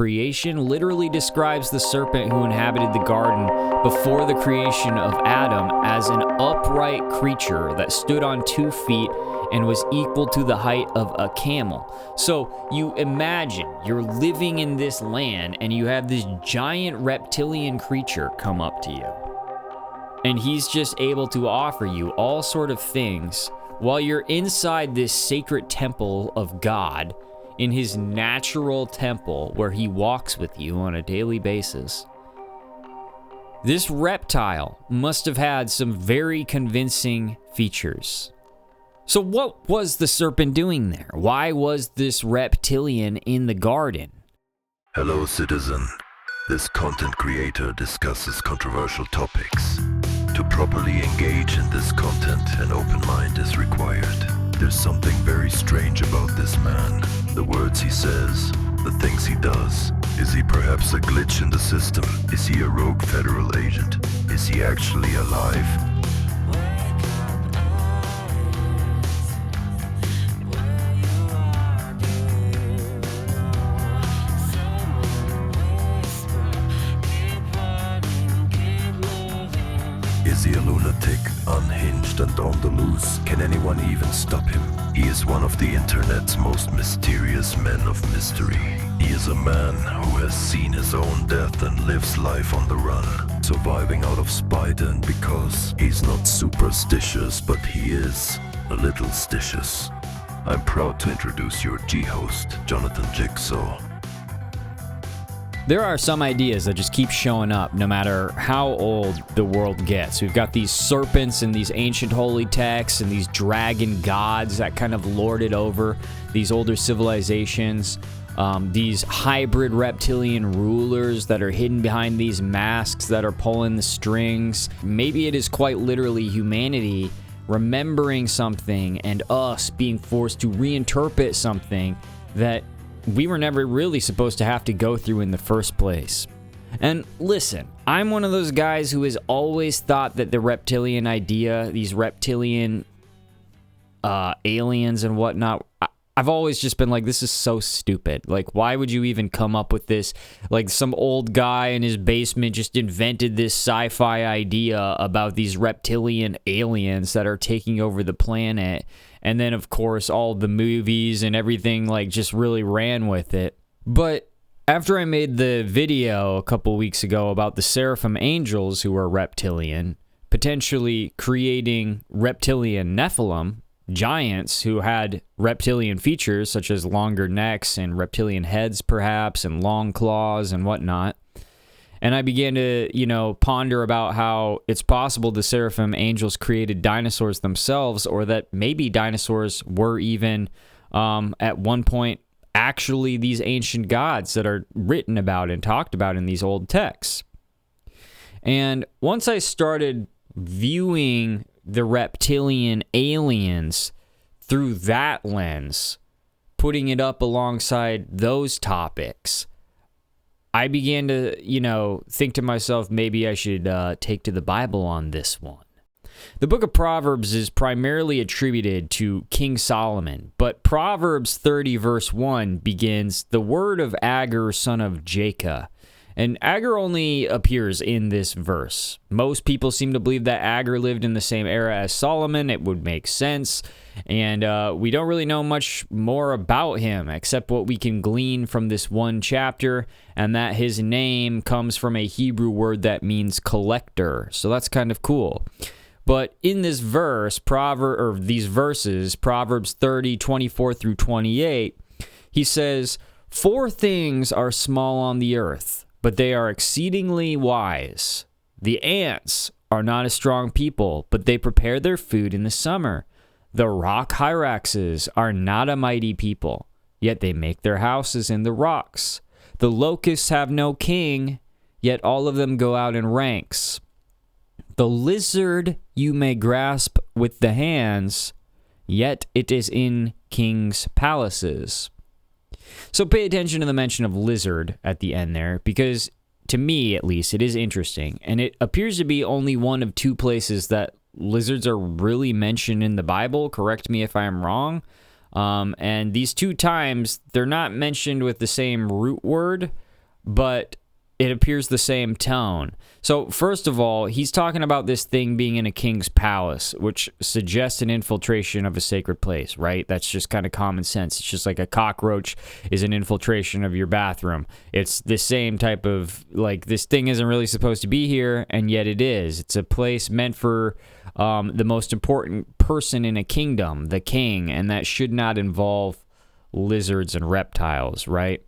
Creation literally describes the serpent who inhabited the garden before the creation of Adam as an upright creature that stood on 2 feet and was equal to the height of a camel. So you imagine you're living in this land and you have this giant reptilian creature come up to you. And he's just able to offer you all sort of things while you're inside this sacred temple of God, in his natural temple where he walks with you on a daily basis. This reptile must have had some very convincing features. So what was the serpent doing there? Why was this reptilian in the garden? Hello, citizen. This content creator discusses controversial topics. To properly engage in this content, an open mind is required. There's something very strange about this man. The words he says, the things he does. Is he perhaps a glitch in the system? Is he a rogue federal agent? Is he actually alive? Is he a lunatic, unhinged and on the loose? Can anyone even stop him? He is one of the internet's most mysterious men of mystery. He is a man who has seen his own death and lives life on the run, surviving out of spite and because he's not superstitious, but he is a little stitious. I'm proud to introduce your G-host, Jonathan Jigsaw. There are some ideas that just keep showing up no matter how old the world gets. We've got these serpents and these ancient holy texts and these dragon gods that kind of lorded over these older civilizations. These hybrid reptilian rulers that are hidden behind these masks that are pulling the strings. Maybe it is quite literally humanity remembering something and us being forced to reinterpret something that we were never really supposed to have to go through in the first place. And listen, I'm one of those guys who has always thought that the reptilian idea, these reptilian aliens and whatnot, I've always just been like, this is so stupid. Like, why would you even come up with this? Like, some old guy in his basement just invented this sci-fi idea about these reptilian aliens that are taking over the planet. And then, of course, all the movies and everything, like, just really ran with it. But after I made the video a couple weeks ago about the seraphim angels who are reptilian, potentially creating reptilian nephilim, giants who had reptilian features such as longer necks and reptilian heads perhaps and long claws and whatnot. And I began to, ponder about how it's possible the seraphim angels created dinosaurs themselves, or that maybe dinosaurs were even, at one point, actually these ancient gods that are written about and talked about in these old texts. And once I started viewing the reptilian aliens through that lens, putting it up alongside those topics, I began to, think to myself, maybe I should take to the Bible on this one. The book of Proverbs is primarily attributed to King Solomon, but Proverbs 30 verse 1 begins, "The word of Agur, son of Jacob." And Agur only appears in this verse. Most people seem to believe that Agur lived in the same era as Solomon. It would make sense. And we don't really know much more about him except what we can glean from this one chapter, and that his name comes from a Hebrew word that means collector. So that's kind of cool. But in this verse, these verses, Proverbs 30, 24 through 28, he says, "4 things are small on the earth, but they are exceedingly wise. The ants are not a strong people, but they prepare their food in the summer. The rock hyraxes are not a mighty people, yet they make their houses in the rocks. The locusts have no king, yet all of them go out in ranks. The lizard you may grasp with the hands, yet it is in kings' palaces." So pay attention to the mention of lizard at the end there, because to me, at least, it is interesting. And it appears to be only one of 2 places that lizards are really mentioned in the Bible. Correct me if I'm wrong. And these 2 times, they're not mentioned with the same root word. but it appears the same tone. So first of all, he's talking about this thing being in a king's palace, which suggests an infiltration of a sacred place, right? That's just kind of common sense. It's just like a cockroach is an infiltration of your bathroom. It's the same type of, like, this thing isn't really supposed to be here, and yet it is. It's a place meant for the most important person in a kingdom, the king, and that should not involve lizards and reptiles, right?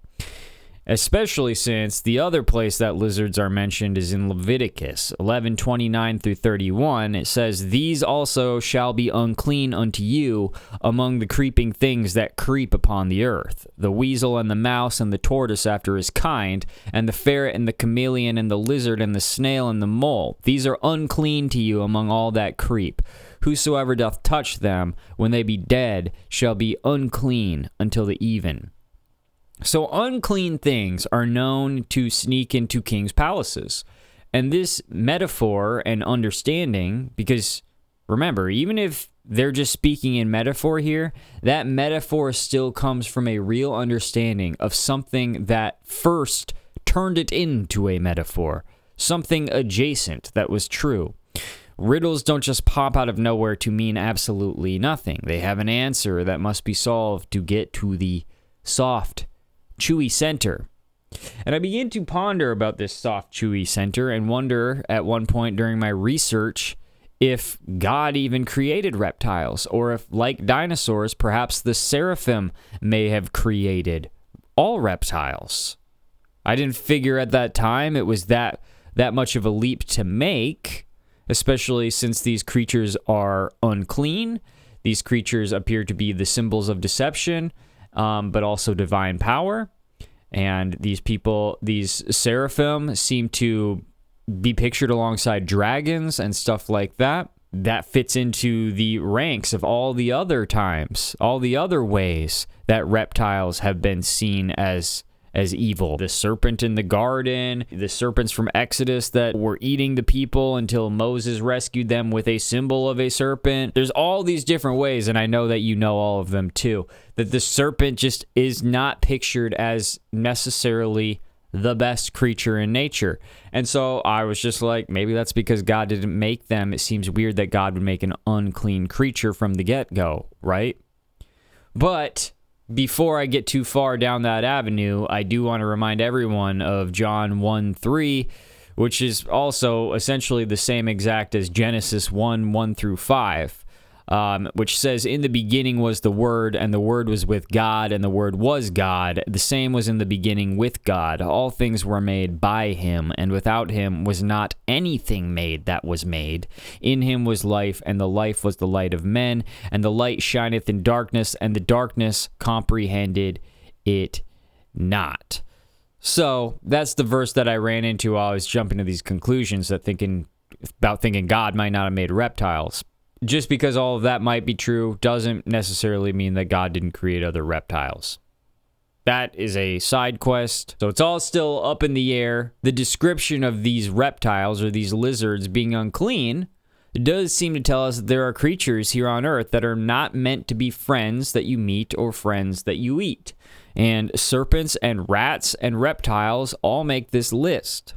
Especially since the other place that lizards are mentioned is in Leviticus 11:29 through 31. It says, "These also shall be unclean unto you among the creeping things that creep upon the earth, the weasel and the mouse and the tortoise after his kind, and the ferret and the chameleon and the lizard and the snail and the mole. These are unclean to you among all that creep. Whosoever doth touch them, when they be dead, shall be unclean until the even." So unclean things are known to sneak into kings' palaces. And this metaphor and understanding, because remember, even if they're just speaking in metaphor here, that metaphor still comes from a real understanding of something that first turned it into a metaphor, something adjacent that was true. Riddles don't just pop out of nowhere to mean absolutely nothing. They have an answer that must be solved to get to the soft, chewy center. And I begin to ponder about this soft, chewy center and wonder at one point during my research if God even created reptiles, or if, like dinosaurs, perhaps the seraphim may have created all reptiles. I didn't figure at that time it was that much of a leap to make, especially since these creatures are unclean. These creatures appear to be the symbols of deception, but also divine power. And these people, these seraphim, seem to be pictured alongside dragons and stuff like that. That fits into the ranks of all the other times, all the other ways that reptiles have been seen as evil. The serpent in the garden, the serpents from Exodus that were eating the people until Moses rescued them with a symbol of a serpent. There's all these different ways, and I know that you know all of them too, that the serpent just is not pictured as necessarily the best creature in nature. And so I was just like, maybe that's because God didn't make them. It seems weird that God would make an unclean creature from the get-go, right? But before I get too far down that avenue, I do want to remind everyone of John 1:3, which is also essentially the same exact as Genesis 1:1 through 5, which says, "In the beginning was the Word, and the Word was with God, and the Word was God. The same was in the beginning with God. All things were made by him, and without him was not anything made that was made. In him was life, and the life was the light of men. And the light shineth in darkness, and the darkness comprehended it not." So that's the verse that I ran into while I was jumping to these conclusions, that thinking God might not have made reptiles. Just because all of that might be true doesn't necessarily mean that God didn't create other reptiles. That is a side quest, so it's all still up in the air. The description of these reptiles or these lizards being unclean does seem to tell us that there are creatures here on Earth that are not meant to be friends that you meet or friends that you eat. And serpents and rats and reptiles all make this list.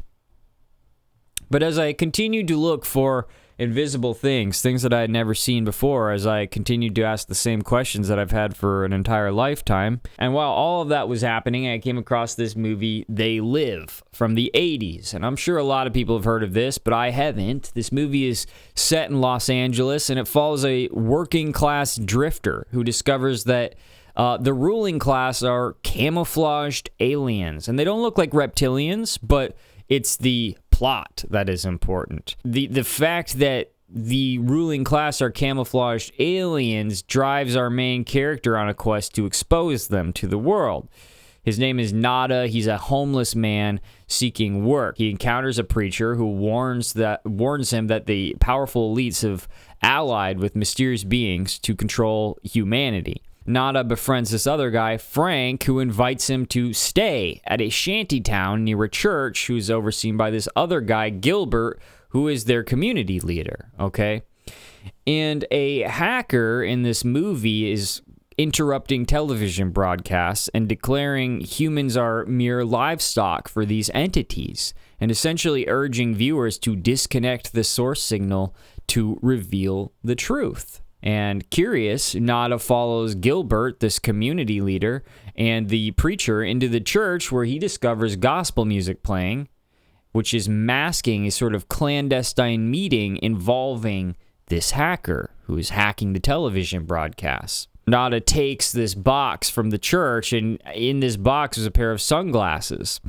But as I continued to look for invisible things that I had never seen before, as I continued to ask the same questions that I've had for an entire lifetime. And while all of that was happening, I came across this movie, They Live, from the 80s. And I'm sure a lot of people have heard of this, but I haven't. This movie is set in Los Angeles, and it follows a working class drifter who discovers that the ruling class are camouflaged aliens. And they don't look like reptilians, but it's the plot that is important. The fact that the ruling class are camouflaged aliens drives our main character on a quest to expose them to the world. His name is Nada. He's a homeless man seeking work. He encounters a preacher who warns him that the powerful elites have allied with mysterious beings to control humanity. Nada befriends this other guy, Frank, who invites him to stay at a shanty town near a church who's overseen by this other guy, Gilbert, who is their community leader, okay? And a hacker in this movie is interrupting television broadcasts and declaring humans are mere livestock for these entities, and essentially urging viewers to disconnect the source signal to reveal the truth. And curious, Nada follows Gilbert, this community leader, and the preacher into the church where he discovers gospel music playing, which is masking a sort of clandestine meeting involving this hacker who is hacking the television broadcasts. Nada takes this box from the church, and in this box is a pair of sunglasses.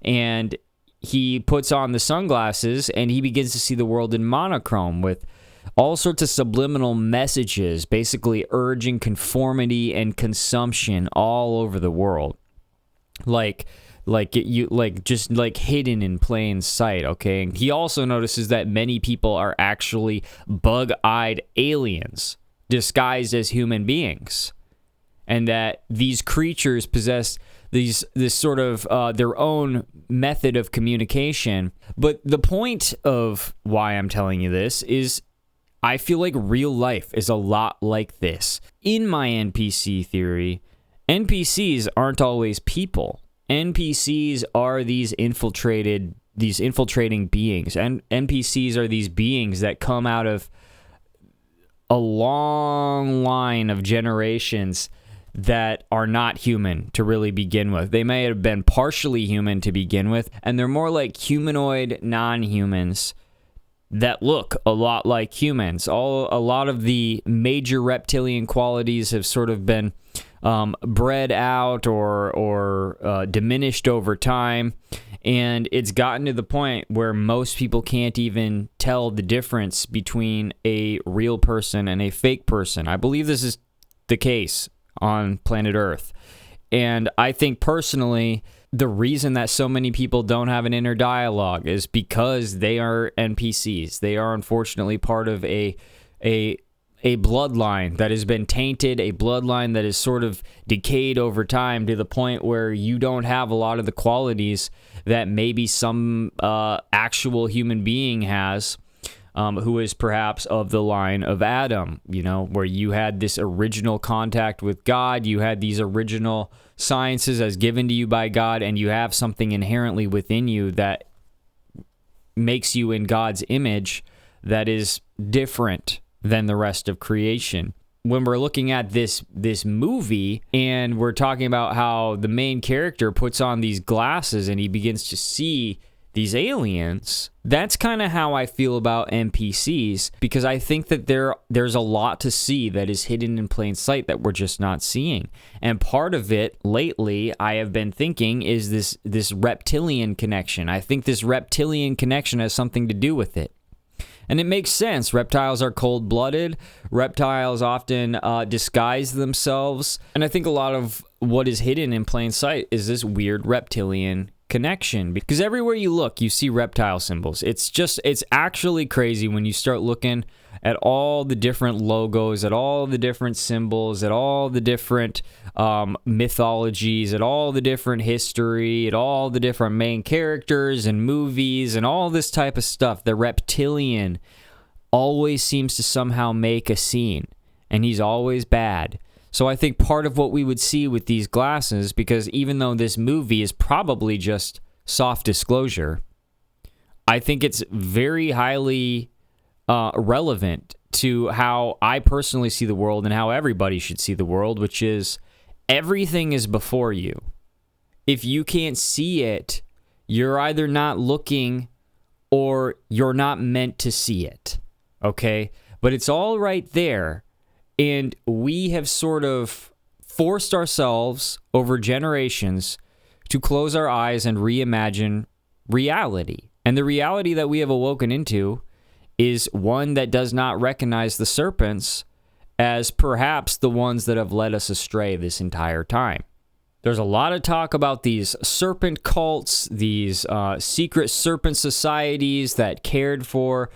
And he puts on the sunglasses, and he begins to see the world in monochrome with all sorts of subliminal messages, basically urging conformity and consumption all over the world. Just hidden in plain sight, okay? And he also notices that many people are actually bug-eyed aliens disguised as human beings, and that these creatures possess this sort of their own method of communication. But the point of why I'm telling you this is I feel like real life is a lot like this. In my NPC theory, NPCs aren't always people. NPCs are these infiltrating beings. And NPCs are these beings that come out of a long line of generations that are not human to really begin with. They may have been partially human to begin with, and they're more like humanoid non-humans that look a lot like humans. A lot of the major reptilian qualities have sort of been bred out or diminished over time, and it's gotten to the point where most people can't even tell the difference between a real person and a fake person. I believe this is the case on planet Earth, and I think personally the reason that so many people don't have an inner dialogue is because they are NPCs. They are unfortunately part of a bloodline that has been tainted, a bloodline that is sort of decayed over time to the point where you don't have a lot of the qualities that maybe some actual human being has, who is perhaps of the line of Adam, where you had this original contact with God, you had these original sciences as given to you by God, and you have something inherently within you that makes you in God's image that is different than the rest of creation. When we're looking at this movie and we're talking about how the main character puts on these glasses and he begins to see these aliens, that's kind of how I feel about NPCs, because I think that there's a lot to see that is hidden in plain sight that we're just not seeing. And part of it lately I have been thinking is this reptilian connection. I think this reptilian connection has something to do with it. And it makes sense. Reptiles are cold-blooded. Reptiles often disguise themselves. And I think a lot of what is hidden in plain sight is this weird reptilian connection. Because everywhere you look, you see reptile symbols. It's actually crazy when you start looking at all the different logos, at all the different symbols, at all the different mythologies, at all the different history, at all the different main characters and movies and all this type of stuff. The reptilian always seems to somehow make a scene, and he's always bad. So I think part of what we would see with these glasses, because even though this movie is probably just soft disclosure, I think it's very highly relevant to how I personally see the world and how everybody should see the world, which is everything is before you. If you can't see it, you're either not looking or you're not meant to see it, okay? But it's all right there, and we have sort of forced ourselves over generations to close our eyes and reimagine reality. And the reality that we have awoken into is one that does not recognize the serpents as perhaps the ones that have led us astray this entire time. There's a lot of talk about these serpent cults, these secret serpent societies that cared for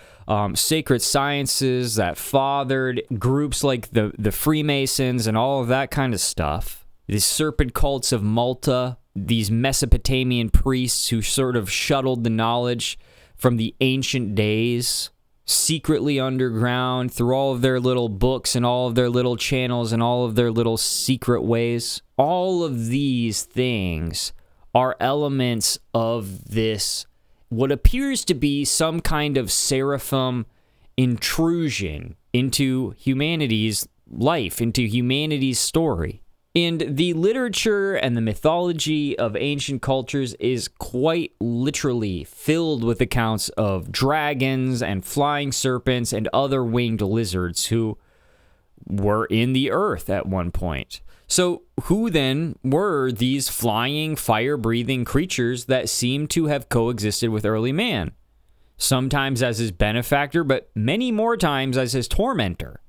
sacred sciences, that fathered groups like the Freemasons and all of that kind of stuff. These serpent cults of Malta, these Mesopotamian priests who sort of shuttled the knowledge from the ancient days secretly underground through all of their little books and all of their little channels and all of their little secret ways. All of these things are elements of this, what appears to be some kind of seraphim intrusion into humanity's life, into humanity's story. And the literature and the mythology of ancient cultures is quite literally filled with accounts of dragons and flying serpents and other winged lizards who were in the earth at one point. So who then were these flying, fire-breathing creatures that seem to have coexisted with early man? Sometimes as his benefactor, but many more times as his tormentor.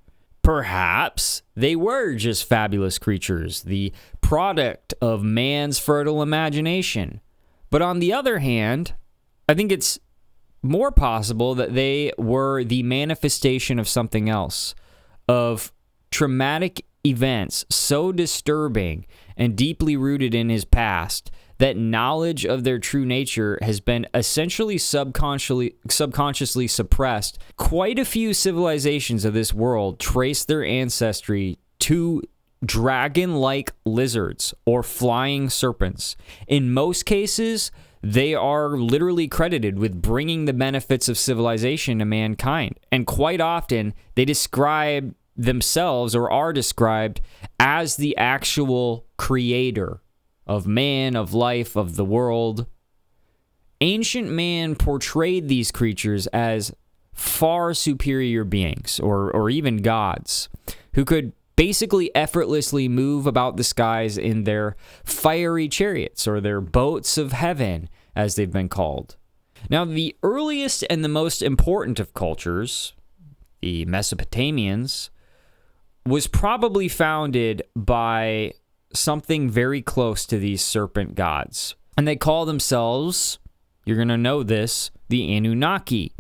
Perhaps they were just fabulous creatures, the product of man's fertile imagination. But on the other hand, I think it's more possible that they were the manifestation of something else, of traumatic events so disturbing and deeply rooted in his past that knowledge of their true nature has been essentially subconsciously suppressed. Quite a few civilizations of this world trace their ancestry to dragon-like lizards or flying serpents. In most cases, they are literally credited with bringing the benefits of civilization to mankind. And quite often, they describe themselves or are described as the actual creator of man, of life, of the world. Ancient man portrayed these creatures as far superior beings, or even gods, who could basically effortlessly move about the skies in their fiery chariots, or their boats of heaven, as they've been called. Now, the earliest and the most important of cultures, the Mesopotamians, was probably founded by something very close to these serpent gods. And they call themselves, you're going to know this, the Anunnaki.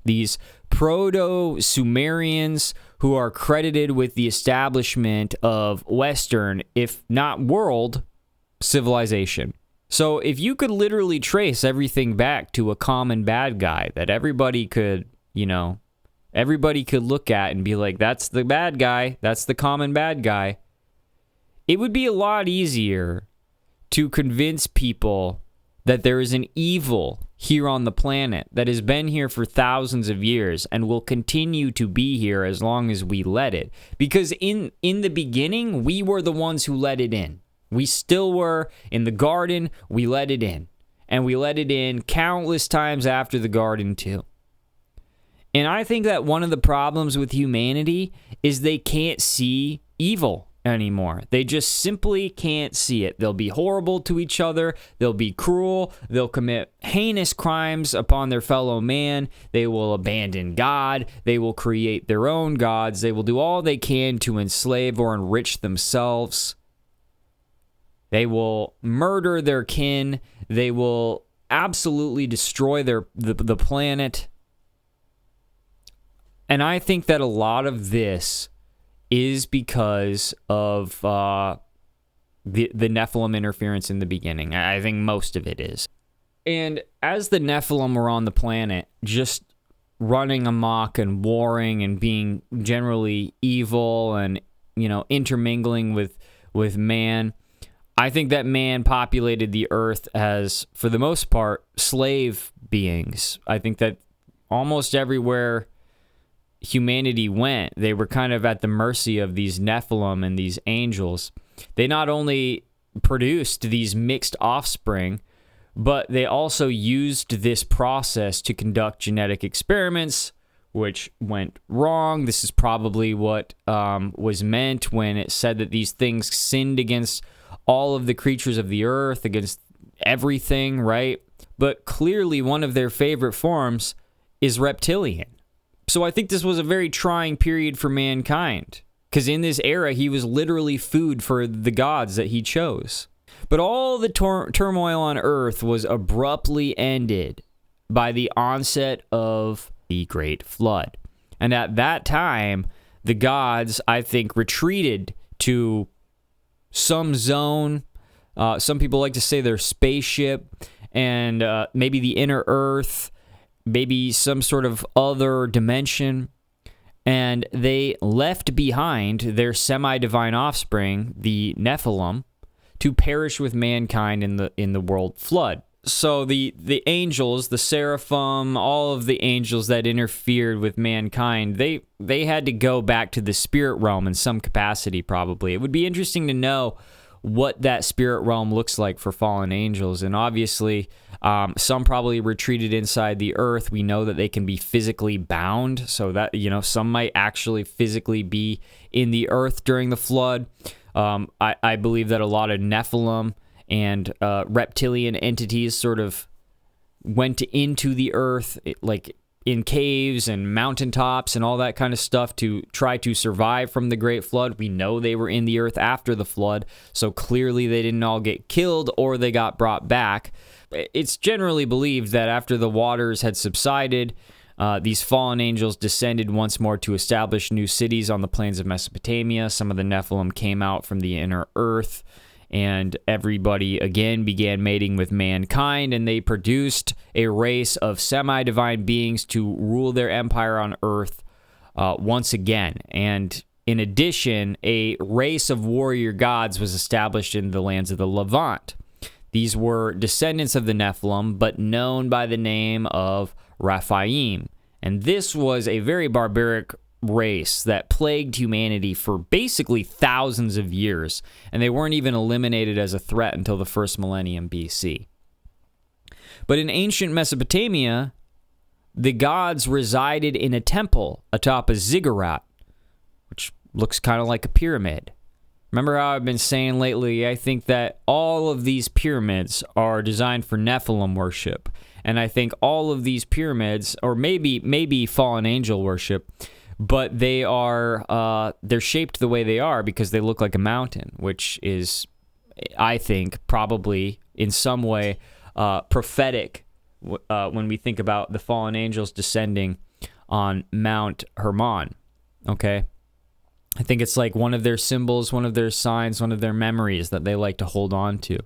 These proto-Sumerians who are credited with the establishment of Western, if not world, civilization. So if you could literally trace everything back to a common bad guy that everybody could, everybody could look at and be like, that's the bad guy, that's the common bad guy, it would be a lot easier to convince people that there is an evil here on the planet that has been here for thousands of years and will continue to be here as long as we let it. Because in the beginning, we were the ones who let it in. We still were. In the garden, we let it in. And we let it in countless times after the garden, too. And I think that one of the problems with humanity is they can't see evil anymore. They just simply can't see it. They'll be horrible to each other. They'll be cruel. They'll commit heinous crimes upon their fellow man. They will abandon God. They will create their own gods. They will do all they can to enslave or enrich themselves. They will murder their kin. They will absolutely destroy the planet. And I think that a lot of this is because of the Nephilim interference in the beginning. I think most of it is. And as the Nephilim were on the planet, just running amok and warring and being generally evil and, intermingling with man, I think that man populated the earth as, for the most part, slave beings. I think that almost everywhere humanity went, they were kind of at the mercy of these Nephilim and these angels. They not only produced these mixed offspring, but they also used this process to conduct genetic experiments, which went wrong. This is probably what was meant when it said that these things sinned against all of the creatures of the earth, against everything, right? But clearly one of their favorite forms is reptilian. So I think this was a very trying period for mankind, because in this era, he was literally food for the gods that he chose. But all the turmoil on Earth was abruptly ended by the onset of the Great Flood. And at that time, the gods, I think, retreated to some zone. Some people like to say their spaceship and maybe the inner Earth. maybe some sort of other dimension, and they left behind their semi-divine offspring, the Nephilim, to perish with mankind in the world flood. So the angels, the seraphim, all of the angels that interfered with mankind, they had to go back to the spirit realm in some capacity, probably. It would be interesting to know what that spirit realm looks like for fallen angels. And obviously, some probably retreated inside the earth. We know that they can be physically bound, so that, some might actually physically be in the earth during the flood. I believe that a lot of Nephilim and reptilian entities sort of went into the earth, like in caves and mountaintops and all that kind of stuff, to try to survive from the Great Flood. We know they were in the earth after the flood, so clearly they didn't all get killed or they got brought back. It's generally believed that after the waters had subsided, these fallen angels descended once more to establish new cities on the plains of Mesopotamia. Some of the Nephilim came out from the inner earth, and everybody again began mating with mankind, and they produced a race of semi-divine beings to rule their empire on earth once again. And in addition, a race of warrior gods was established in the lands of the Levant. These were descendants of the Nephilim, but known by the name of Rephaim. And this was a very barbaric race that plagued humanity for basically thousands of years, and they weren't even eliminated as a threat until the first millennium BC. But in ancient Mesopotamia, the gods resided in a temple atop a ziggurat, which looks kind of like a pyramid. Remember how I've been saying lately, I think that all of these pyramids are designed for Nephilim worship, and I think all of these pyramids, or maybe fallen angel worship, but they're shaped the way they are because they look like a mountain, which is, I think, probably in some way prophetic when we think about the fallen angels descending on Mount Hermon, okay? I think it's like one of their symbols, one of their signs, one of their memories that they like to hold on to.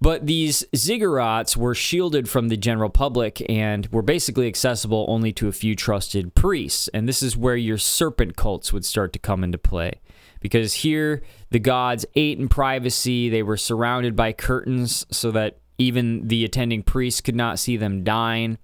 But these ziggurats were shielded from the general public and were basically accessible only to a few trusted priests. And this is where your serpent cults would start to come into play. Because here, the gods ate in privacy. They were surrounded by curtains so that even the attending priests could not see them dine.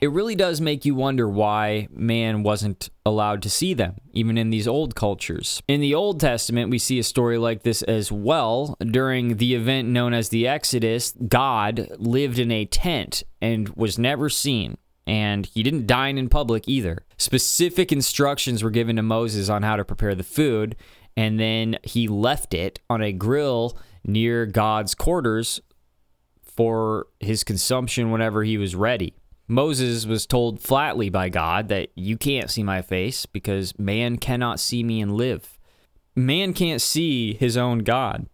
It really does make you wonder why man wasn't allowed to see them, even in these old cultures. In the Old Testament, we see a story like this as well. During the event known as the Exodus, God lived in a tent and was never seen, and he didn't dine in public either. Specific instructions were given to Moses on how to prepare the food, and then he left it on a grill near God's quarters for his consumption whenever he was ready. Moses was told flatly by God that you can't see my face because man cannot see me and live. Man can't see his own God.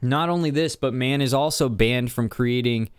Not only this, but man is also banned from creating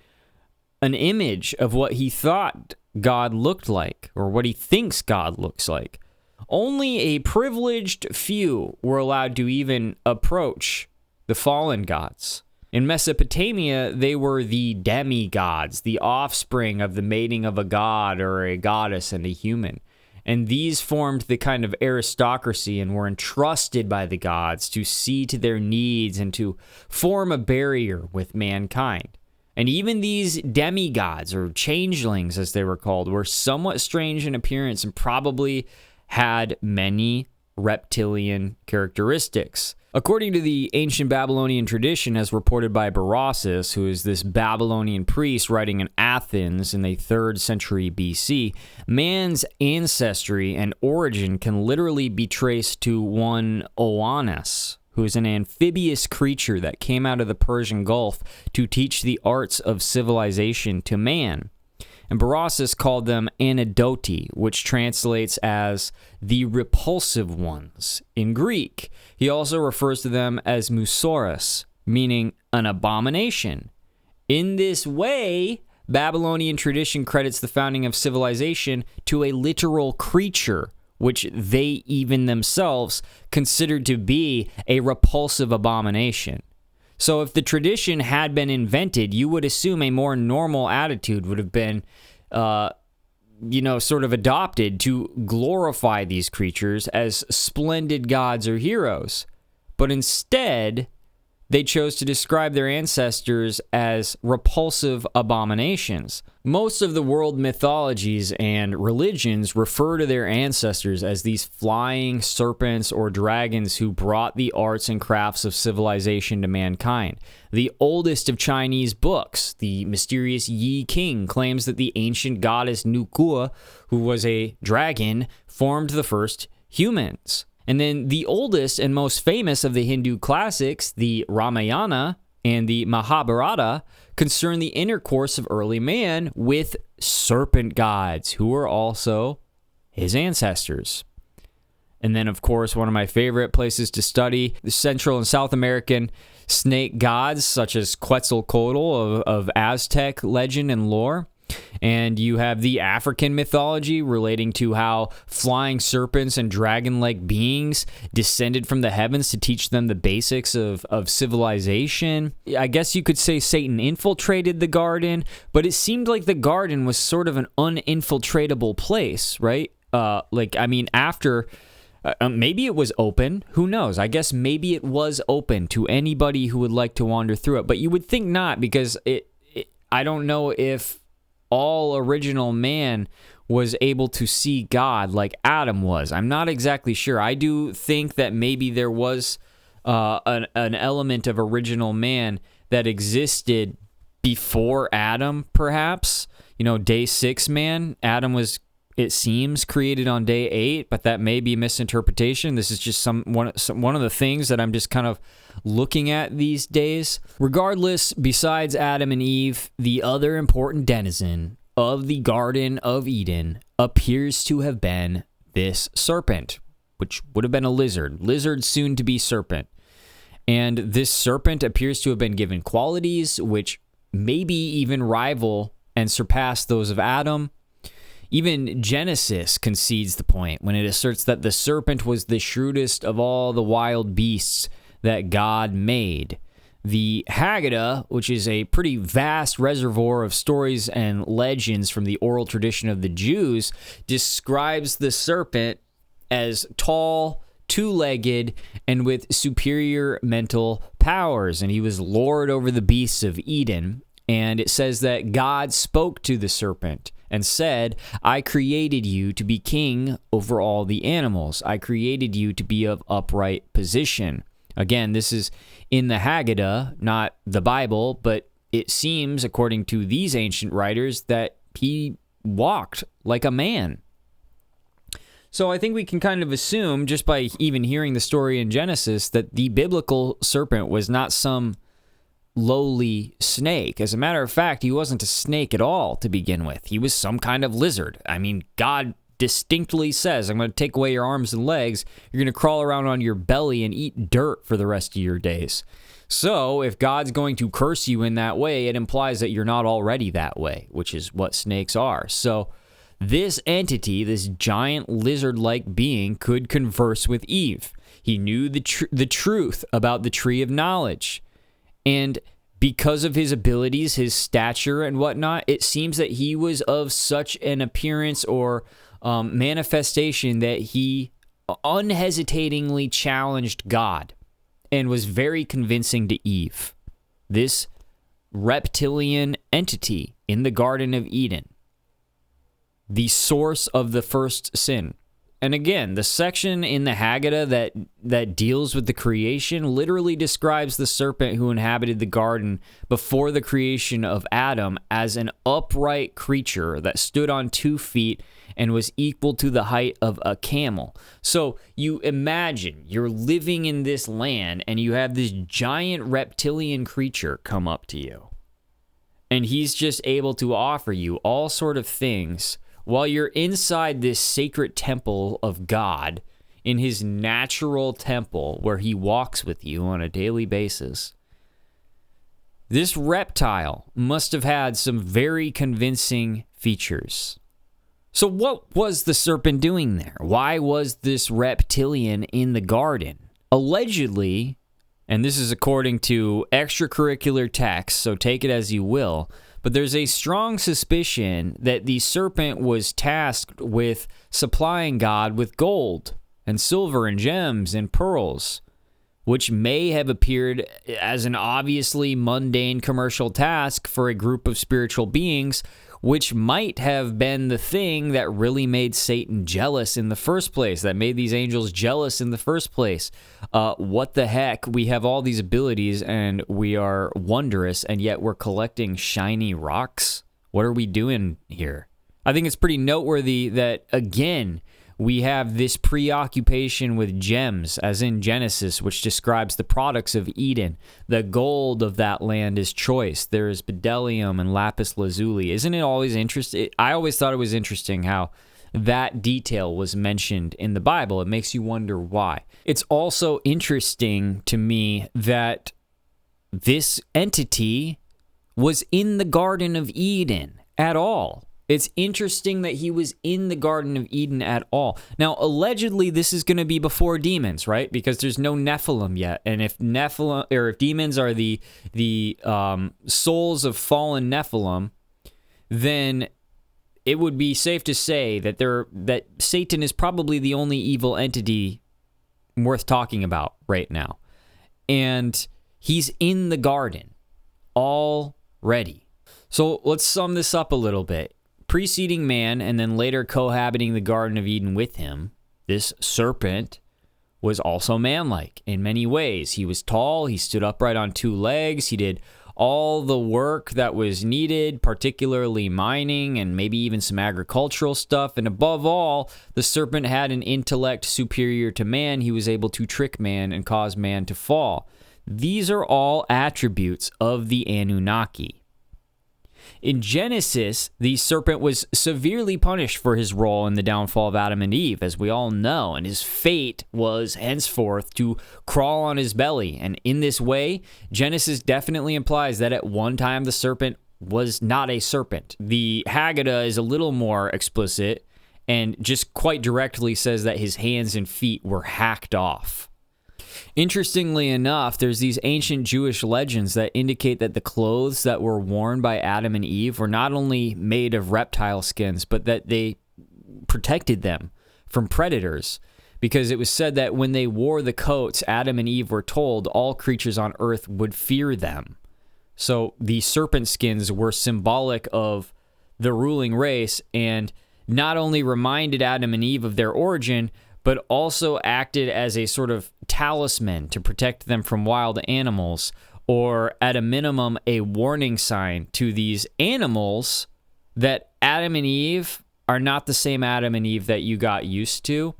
an image of what he thought God looked like or what he thinks God looks like. Only a privileged few were allowed to even approach the fallen gods. In Mesopotamia, they were the demigods, the offspring of the mating of a god or a goddess and a human. And these formed the kind of aristocracy and were entrusted by the gods to see to their needs and to form a barrier with mankind. And even these demigods, or changelings as they were called, were somewhat strange in appearance and probably had many reptilian characteristics. According to the ancient Babylonian tradition, as reported by Berossus, who is this Babylonian priest writing in Athens in the 3rd century BC, man's ancestry and origin can literally be traced to one Oannes, who is an amphibious creature that came out of the Persian Gulf to teach the arts of civilization to man. And Berossus called them Anidoti, which translates as the repulsive ones in Greek. He also refers to them as Musaurus, meaning an abomination. In this way, Babylonian tradition credits the founding of civilization to a literal creature, which they even themselves considered to be a repulsive abomination. So if the tradition had been invented, you would assume a more normal attitude would have been sort of adopted to glorify these creatures as splendid gods or heroes. But instead, they chose to describe their ancestors as repulsive abominations. Most of the world mythologies and religions refer to their ancestors as these flying serpents or dragons who brought the arts and crafts of civilization to mankind. The oldest of Chinese books, the mysterious Yi King, claims that the ancient goddess Nukua, who was a dragon, formed the first humans. And then the oldest and most famous of the Hindu classics, the Ramayana and the Mahabharata, concern the intercourse of early man with serpent gods, who were also his ancestors. And then, of course, one of my favorite places to study, the Central and South American snake gods, such as Quetzalcoatl of Aztec legend and lore. And you have the African mythology relating to how flying serpents and dragon-like beings descended from the heavens to teach them the basics of civilization. I guess you could say Satan infiltrated the garden, but it seemed like the garden was sort of an uninfiltratable place, right? After... maybe it was open. Who knows? I guess maybe it was open to anybody who would like to wander through it. But you would think not, because I don't know if all original man was able to see God like Adam was. I'm not exactly sure. I do think that maybe there was an element of original man that existed before Adam, perhaps. Day 6 man. Adam was, it seems, created on day 8, but that may be a misinterpretation. This is just one of the things that I'm just kind of looking at these days. Regardless, besides Adam and Eve, the other important denizen of the Garden of Eden appears to have been this serpent, which would have been a lizard soon to be serpent. And this serpent appears to have been given qualities which maybe even rival and surpass those of Adam. Even Genesis concedes the point when it asserts that the serpent was the shrewdest of all the wild beasts that God made. The Haggadah, which is a pretty vast reservoir of stories and legends from the oral tradition of the Jews, describes the serpent as tall, two-legged, and with superior mental powers. And he was lord over the beasts of Eden. And it says that God spoke to the serpent and said, I created you to be king over all the animals. I created you to be of upright position. Again, this is in the Haggadah, not the Bible, but it seems, according to these ancient writers, that he walked like a man. So I think we can kind of assume, just by even hearing the story in Genesis, that the biblical serpent was not some lowly snake. As a matter of fact, he wasn't a snake at all to begin with. He was some kind of lizard. I mean, God distinctly says, I'm going to take away your arms and legs. You're going to crawl around on your belly and eat dirt for the rest of your days. So if God's going to curse you in that way, it implies that you're not already that way, which is what snakes are. So this entity, this giant lizard-like being, could converse with Eve. He knew the truth about the tree of knowledge. And because of his abilities, his stature and whatnot, it seems that he was of such an appearance or manifestation that he unhesitatingly challenged God and was very convincing to Eve. This reptilian entity in the Garden of Eden, the source of the first sin. And again, the section in the Haggadah that deals with the creation literally describes the serpent who inhabited the garden before the creation of Adam as an upright creature that stood on 2 feet and was equal to the height of a camel. So you imagine you're living in this land and you have this giant reptilian creature come up to you. And he's just able to offer you all sort of things while you're inside this sacred temple of God, in his natural temple where he walks with you on a daily basis. This reptile must have had some very convincing features. So what was the serpent doing there? Why was this reptilian in the garden? Allegedly, and this is according to extracurricular texts, so take it as you will, but there's a strong suspicion that the serpent was tasked with supplying God with gold and silver and gems and pearls, which may have appeared as an obviously mundane commercial task for a group of spiritual beings, which might have been the thing that really made Satan jealous in the first place, that made these angels jealous in the first place. What the heck? We have all these abilities and we are wondrous, and yet we're collecting shiny rocks? What are we doing here? I think it's pretty noteworthy that, again, we have this preoccupation with gems, as in Genesis, which describes the products of Eden. The gold of that land is choice. There is bdellium and lapis lazuli. Isn't it always interesting? I always thought it was interesting how that detail was mentioned in the Bible. It makes you wonder why. It's also interesting to me that this entity was in the Garden of Eden at all. It's interesting that he was in the Garden of Eden at all. Now, allegedly, this is going to be before demons, right? Because there's no Nephilim yet, and if demons are the souls of fallen Nephilim, then it would be safe to say that Satan is probably the only evil entity worth talking about right now, and he's in the garden already. So let's sum this up a little bit. Preceding man and then later cohabiting the Garden of Eden with him, this serpent was also manlike in many ways. He was tall, he stood upright on two legs, he did all the work that was needed, particularly mining and maybe even some agricultural stuff. And above all, the serpent had an intellect superior to man. He was able to trick man and cause man to fall. These are all attributes of the Anunnaki. In Genesis, the serpent was severely punished for his role in the downfall of Adam and Eve, as we all know, and his fate was henceforth to crawl on his belly. And in this way, Genesis definitely implies that at one time the serpent was not a serpent. The Haggadah is a little more explicit and just quite directly says that his hands and feet were hacked off. Interestingly enough, there's these ancient Jewish legends that indicate that the clothes that were worn by Adam and Eve were not only made of reptile skins, but that they protected them from predators, because it was said that when they wore the coats, Adam and Eve were told all creatures on earth would fear them. So the serpent skins were symbolic of the ruling race and not only reminded Adam and Eve of their origin, but also acted as a sort of talisman to protect them from wild animals, or at a minimum, a warning sign to these animals that Adam and Eve are not the same Adam and Eve that you got used to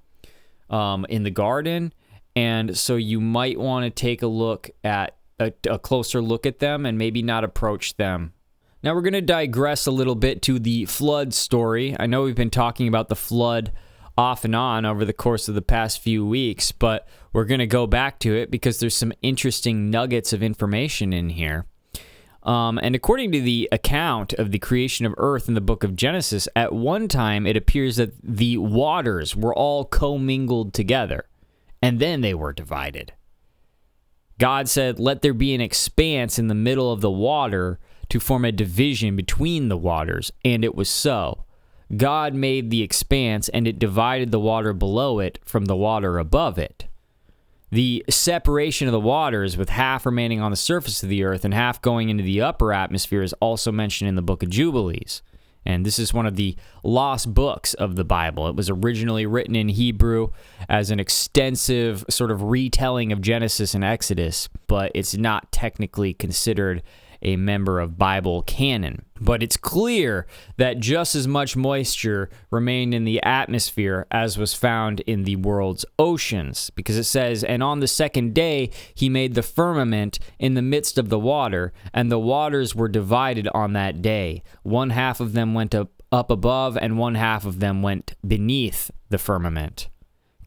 in the garden. And so you might want to take a look at a closer look at them and maybe not approach them. Now we're going to digress a little bit to the flood story. I know we've been talking about the flood off and on over the course of the past few weeks, but we're going to go back to it because there's some interesting nuggets of information in here. And according to the account of the creation of earth in the book of Genesis, at one time it appears that the waters were all commingled together, and then they were divided. God said, "Let there be an expanse in the middle of the water to form a division between the waters," and it was so. God made the expanse, and it divided the water below it from the water above it. The separation of the waters, with half remaining on the surface of the earth and half going into the upper atmosphere, is also mentioned in the book of Jubilees. And this is one of the lost books of the Bible. It was originally written in Hebrew as an extensive sort of retelling of Genesis and Exodus, but it's not technically considered a member of Bible canon. But it's clear that just as much moisture remained in the atmosphere as was found in the world's oceans, because it says, "And on the second day he made the firmament in the midst of the water, and the waters were divided on that day. One half of them went up above, and one half of them went beneath the firmament."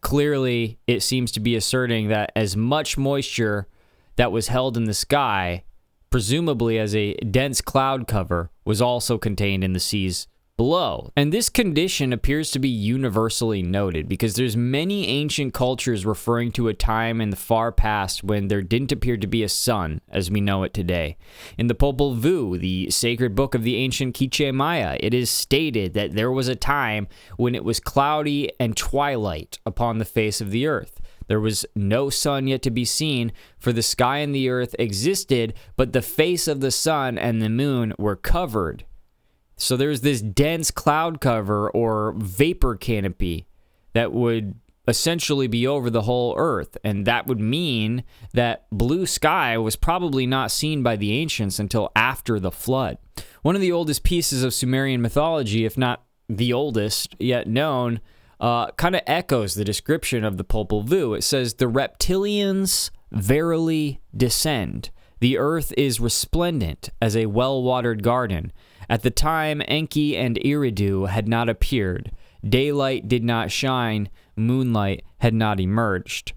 Clearly, it seems to be asserting that as much moisture that was held in the sky, presumably as a dense cloud cover, was also contained in the seas below. And this condition appears to be universally noted because there's many ancient cultures referring to a time in the far past when there didn't appear to be a sun as we know it today. In the Popol Vuh, the sacred book of the ancient Quiche Maya, it is stated that there was a time when it was cloudy and twilight upon the face of the earth. There was no sun yet to be seen, for the sky and the earth existed, but the face of the sun and the moon were covered. So there's this dense cloud cover or vapor canopy that would essentially be over the whole earth, and that would mean that blue sky was probably not seen by the ancients until after the flood. One of the oldest pieces of Sumerian mythology, if not the oldest yet known, kind of echoes the description of the Popol Vuh. It says, "The reptilians verily descend. The earth is resplendent as a well-watered garden. At the time Enki and Eridu had not appeared. Daylight did not shine. Moonlight had not emerged."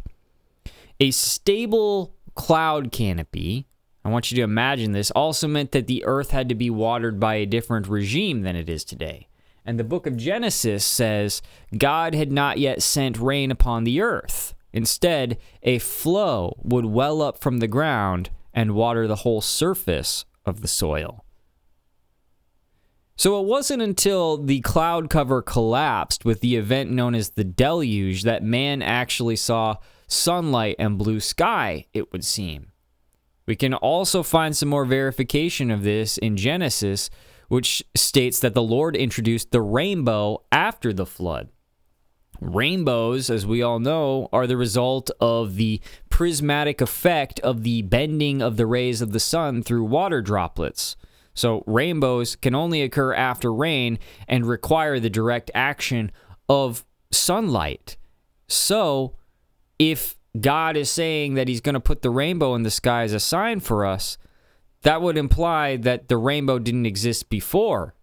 A stable cloud canopy, I want you to imagine this, also meant that the earth had to be watered by a different regime than it is today. And the book of Genesis says God had not yet sent rain upon the earth. Instead, a flow would well up from the ground and water the whole surface of the soil. So it wasn't until the cloud cover collapsed with the event known as the deluge that man actually saw sunlight and blue sky, it would seem. We can also find some more verification of this in Genesis, which states that the Lord introduced the rainbow after the flood. Rainbows, as we all know, are the result of the prismatic effect of the bending of the rays of the sun through water droplets. So rainbows can only occur after rain and require the direct action of sunlight. So if God is saying that he's going to put the rainbow in the sky as a sign for us, that would imply that the rainbow didn't exist before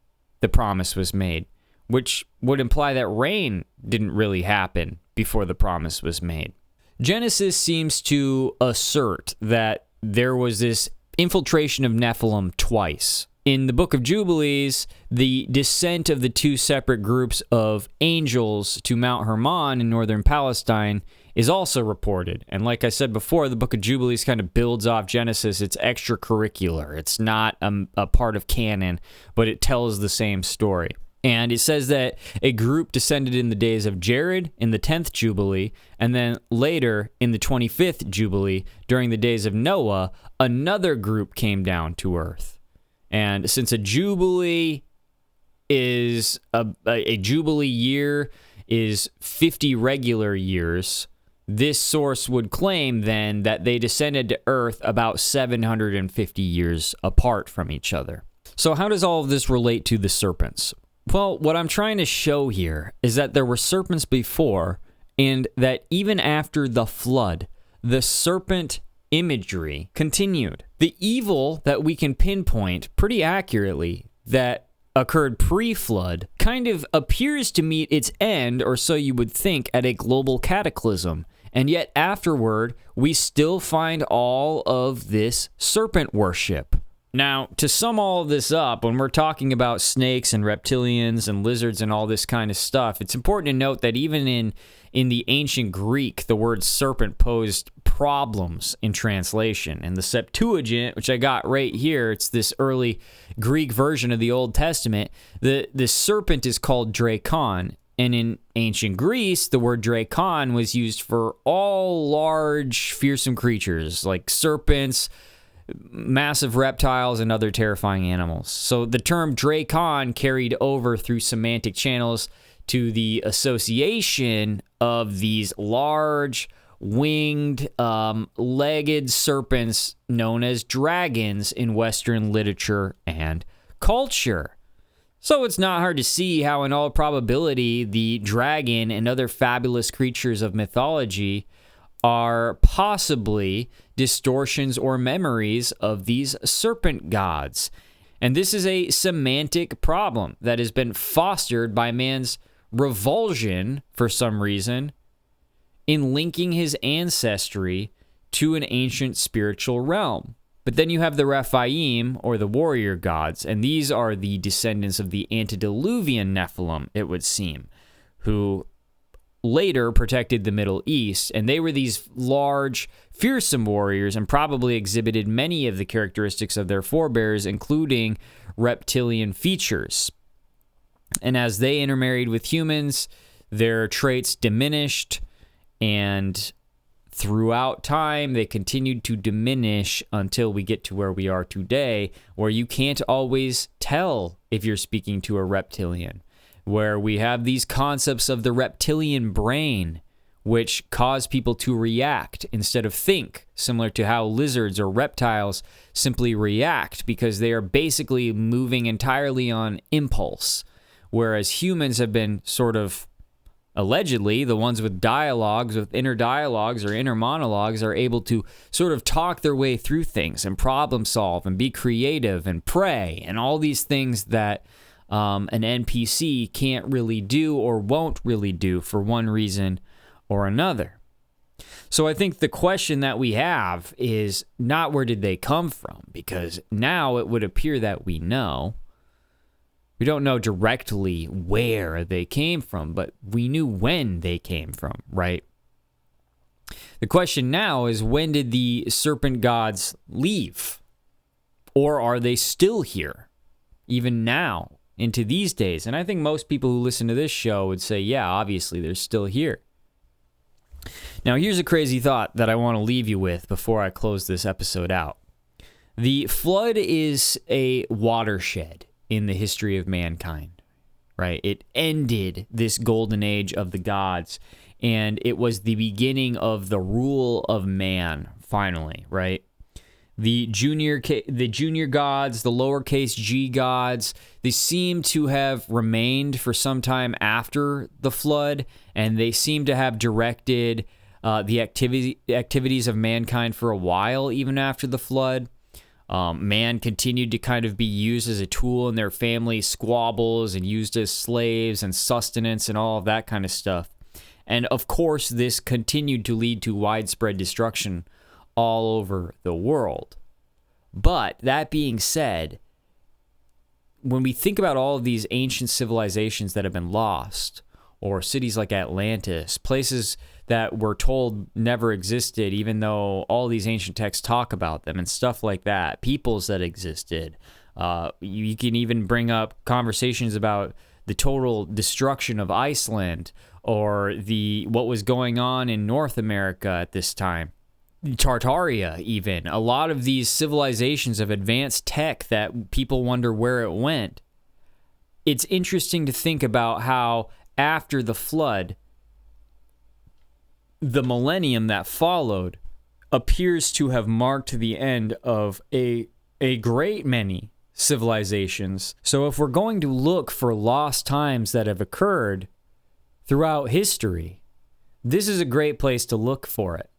the promise was made, which would imply that rain didn't really happen before the promise was made. Genesis seems to assert that there was this infiltration of Nephilim twice. In the Book of Jubilees, the descent of the two separate groups of angels to Mount Hermon in northern Palestine is also reported. And like I said before, the Book of Jubilees kind of builds off Genesis. It's extracurricular. It's not a part of canon, but it tells the same story. And it says that a group descended in the days of Jared in the 10th Jubilee, and then later in the 25th Jubilee, during the days of Noah, another group came down to earth. And since a Jubilee is a Jubilee year is 50 regular years, this source would claim then that they descended to earth about 750 years apart from each other. So how does all of this relate to the serpents? Well, what I'm trying to show here is that there were serpents before, and that even after the flood, the serpent imagery continued. The evil that we can pinpoint pretty accurately that occurred pre-flood kind of appears to meet its end, or so you would think, at a global cataclysm. And yet afterward, we still find all of this serpent worship. Now, to sum all of this up, when we're talking about snakes and reptilians and lizards and all this kind of stuff, it's important to note that even in the ancient Greek, the word serpent posed problems in translation. In the Septuagint, which I got right here, it's this early Greek version of the Old Testament, the serpent is called drakon. And in ancient Greece, the word drakon was used for all large, fearsome creatures like serpents, massive reptiles, and other terrifying animals. So the term drakon carried over through semantic channels to the association of these large, winged, legged serpents known as dragons in Western literature and culture. So it's not hard to see how, in all probability, the dragon and other fabulous creatures of mythology are possibly distortions or memories of these serpent gods. And this is a semantic problem that has been fostered by man's revulsion, for some reason, in linking his ancestry to an ancient spiritual realm. But then you have the Rephaim, or the warrior gods, and these are the descendants of the antediluvian Nephilim, it would seem, who later protected the Middle East, and they were these large, fearsome warriors and probably exhibited many of the characteristics of their forebears, including reptilian features. And as they intermarried with humans, their traits diminished, and throughout time, they continued to diminish until we get to where we are today, where you can't always tell if you're speaking to a reptilian, where we have these concepts of the reptilian brain, which cause people to react instead of think, similar to how lizards or reptiles simply react because they are basically moving entirely on impulse, whereas humans have been sort of, allegedly, the ones with dialogues, with inner dialogues or inner monologues, are able to sort of talk their way through things and problem solve and be creative and pray and all these things that an NPC can't really do or won't really do for one reason or another. So I think the question that we have is not where did they come from, because now it would appear that we know. We don't know directly where they came from, but we knew when they came from, right? The question now is, when did the serpent gods leave? Or are they still here, even now, into these days? And I think most people who listen to this show would say, yeah, obviously they're still here. Now, here's a crazy thought that I want to leave you with before I close this episode out. The flood is a watershed in the history of mankind, right? It ended this golden age of the gods, and it was the beginning of the rule of man, finally, right? The junior gods, the lowercase g gods, they seem to have remained for some time after the flood, and they seem to have directed the activities of mankind for a while, even after the flood. Man continued to kind of be used as a tool in their family squabbles and used as slaves and sustenance and all of that kind of stuff. And of course, this continued to lead to widespread destruction all over the world. But that being said, when we think about all of these ancient civilizations that have been lost, or cities like Atlantis, places that we're told never existed, even though all these ancient texts talk about them and stuff like that, peoples that existed. You can even bring up conversations about the total destruction of Iceland, or what was going on in North America at this time. Tartaria, even. A lot of these civilizations of advanced tech that people wonder where it went. It's interesting to think about how after the flood, the millennium that followed appears to have marked the end of a great many civilizations. So if we're going to look for lost times that have occurred throughout history, this is a great place to look for it.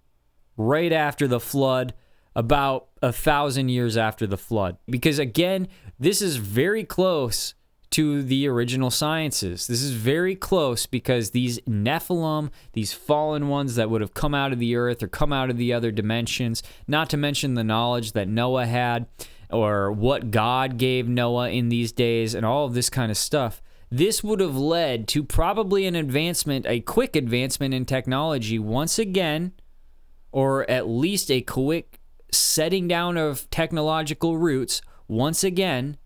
Right after the flood, about 1,000 years after the flood. Because again, this is very close to the original sciences. This is very close because these Nephilim, these fallen ones that would have come out of the earth or come out of the other dimensions, not to mention the knowledge that Noah had or what God gave Noah in these days and all of this kind of stuff, this would have led to probably an advancement, a quick advancement in technology once again, or at least a quick setting down of technological roots once again,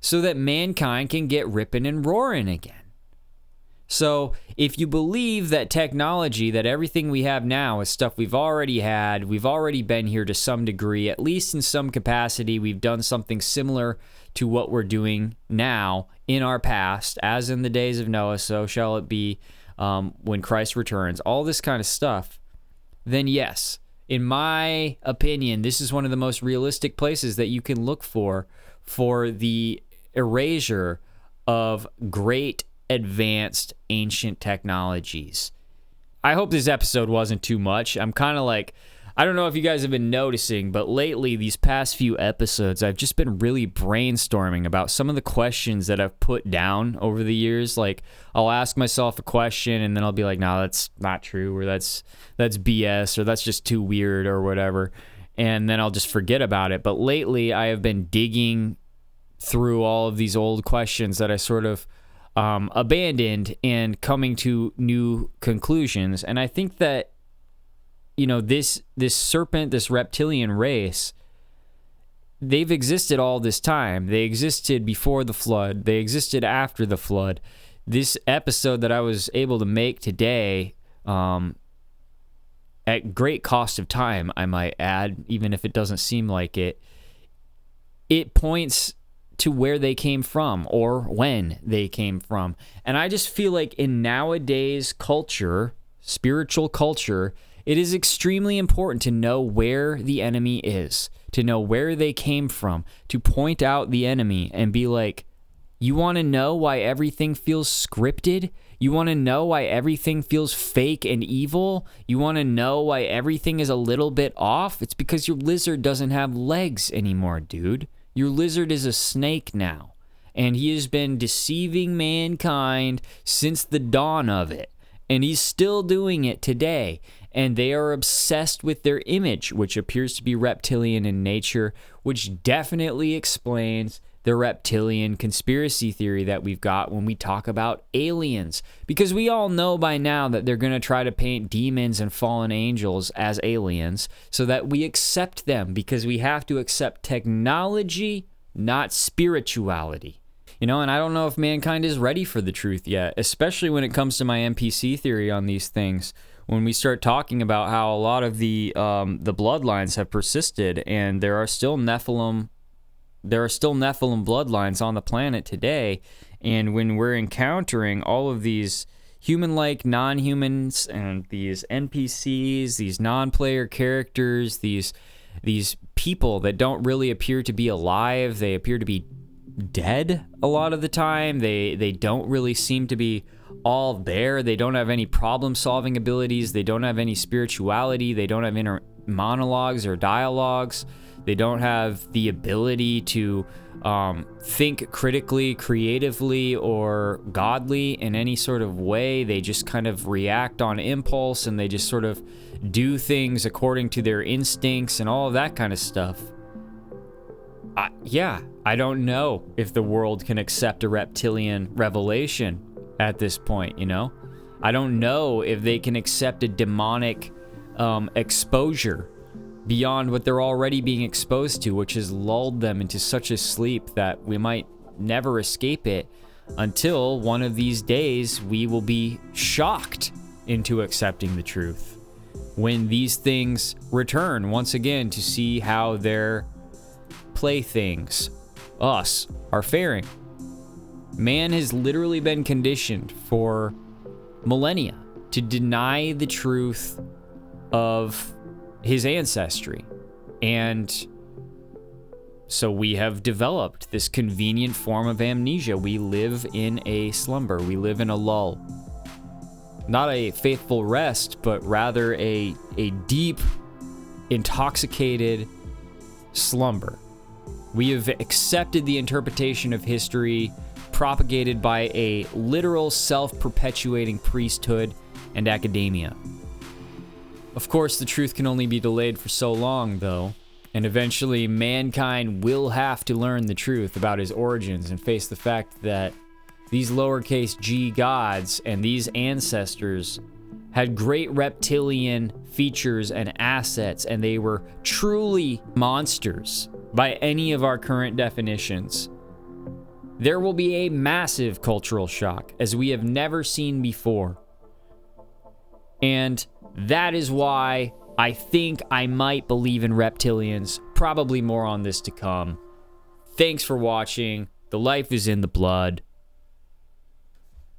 so that mankind can get ripping and roaring again. So if you believe that technology, that everything we have now is stuff we've already had, we've already been here to some degree, at least in some capacity, we've done something similar to what we're doing now in our past, as in the days of Noah, so shall it be when Christ returns, all this kind of stuff, then yes, in my opinion, this is one of the most realistic places that you can look for the erasure of great advanced ancient technologies. I hope this episode wasn't too much. I'm kind of like, I don't know if you guys have been noticing, but lately, these past few episodes, I've just been really brainstorming about some of the questions that I've put down over the years. Like, I'll ask myself a question, and then I'll be like, no, that's not true, or that's BS, or that's just too weird, or whatever. and then I'll just forget about it. But lately, I have been digging through all of these old questions that I sort of abandoned and coming to new conclusions. And I think that, this serpent, this reptilian race, they've existed all this time. They existed before the flood. They existed after the flood. This episode that I was able to make today, at great cost of time, I might add, even if it doesn't seem like it, it points to where they came from or when they came from. And I just feel like in nowadays culture, spiritual culture, it is extremely important to know where the enemy is, to know where they came from, to point out the enemy and be like, you want to know why everything feels scripted? You want to know why everything feels fake and evil? You want to know why everything is a little bit off? It's because your lizard doesn't have legs anymore, dude. Your lizard is a snake now, and he has been deceiving mankind since the dawn of it, and he's still doing it today, and they are obsessed with their image, which appears to be reptilian in nature, which definitely explains the reptilian conspiracy theory that we've got when we talk about aliens, because we all know by now that they're going to try to paint demons and fallen angels as aliens so that we accept them, because we have to accept technology, not spirituality. And I don't know if mankind is ready for the truth yet, especially when it comes to my NPC theory on these things. When we start talking about how a lot of the bloodlines have persisted, and there are still Nephilim bloodlines on the planet today, and when we're encountering all of these human-like non-humans and these NPCs, these non-player characters, these people that don't really appear to be alive, they appear to be dead a lot of the time. They don't really seem to be all there. They don't have any problem-solving abilities. They don't have any spirituality. They don't have inner monologues or dialogues. They don't have the ability to think critically, creatively, or godly in any sort of way. They just kind of react on impulse, and they just sort of do things according to their instincts and all of that kind of stuff. I don't know if the world can accept a reptilian revelation at this point, I don't know if they can accept a demonic exposure beyond what they're already being exposed to, which has lulled them into such a sleep that we might never escape it until one of these days we will be shocked into accepting the truth. When these things return once again to see how their playthings, us, are faring. Man has literally been conditioned for millennia to deny the truth of his ancestry. And so we have developed this convenient form of amnesia. We live in a slumber. We live in a lull. Not a faithful rest, but rather a deep, intoxicated slumber. We have accepted the interpretation of history propagated by a literal self-perpetuating priesthood and academia. Of course, the truth can only be delayed for so long, though, and eventually mankind will have to learn the truth about his origins and face the fact that these lowercase g gods and these ancestors had great reptilian features and assets, and they were truly monsters by any of our current definitions. There will be a massive cultural shock as we have never seen before. And that is why I think I might believe in reptilians. Probably more on this to come. Thanks for watching. The life is in the blood.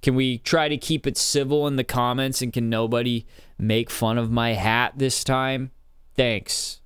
Can we try to keep it civil in the comments, and can nobody make fun of my hat this time? Thanks.